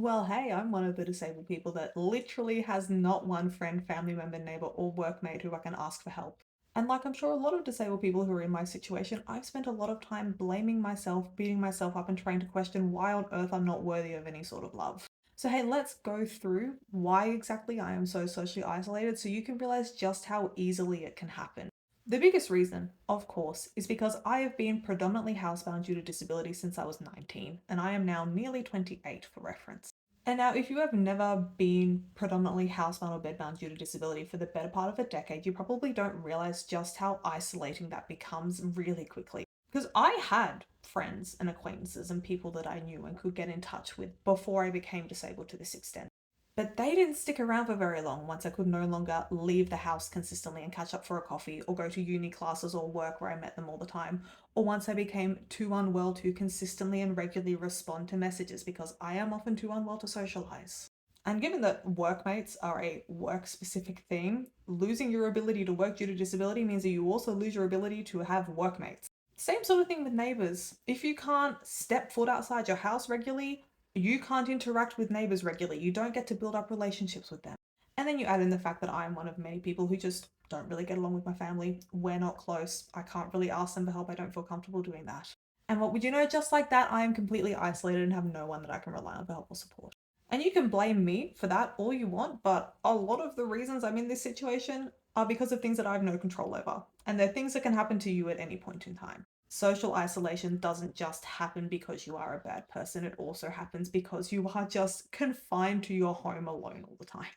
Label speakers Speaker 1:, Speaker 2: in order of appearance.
Speaker 1: Well, hey, I'm one of the disabled people that literally has not one friend, family member, neighbor, or workmate who I can ask for help. And like I'm sure a lot of disabled people who are in my situation, I've spent a lot of time blaming myself, beating myself up, and trying to question why on earth I'm not worthy of any sort of love. So, hey, let's go through why exactly I am so socially isolated so you can realize just how easily it can happen. The biggest reason, of course, is because I have been predominantly housebound due to disability since I was 19, and I am now nearly 28 for reference. And now, if you have never been predominantly housebound or bedbound due to disability for the better part of a decade, you probably don't realize just how isolating that becomes really quickly. Because I had friends and acquaintances and people that I knew and could get in touch with before I became disabled to this extent. But they didn't stick around for very long once I could no longer leave the house consistently and catch up for a coffee or go to uni classes or work where I met them all the time, or once I became too unwell to consistently and regularly respond to messages because I am often too unwell to socialize. And given that workmates are a work specific thing, losing your ability to work due to disability means that you also lose your ability to have workmates. Same sort of thing with neighbors. If you can't step foot outside your house regularly, you can't interact with neighbors regularly. You don't get to build up relationships with them. And then you add in the fact that I'm one of many people who just don't really get along with my family. We're not close. I can't really ask them for help. I don't feel comfortable doing that. And what would you know, just like that, I am completely isolated and have no one that I can rely on for help or support. And you can blame me for that all you want, but a lot of the reasons I'm in this situation are because of things that I have no control over. And they're things that can happen to you at any point in time. Social isolation doesn't just happen because you are a bad person, it also happens because you are just confined to your home alone all the time.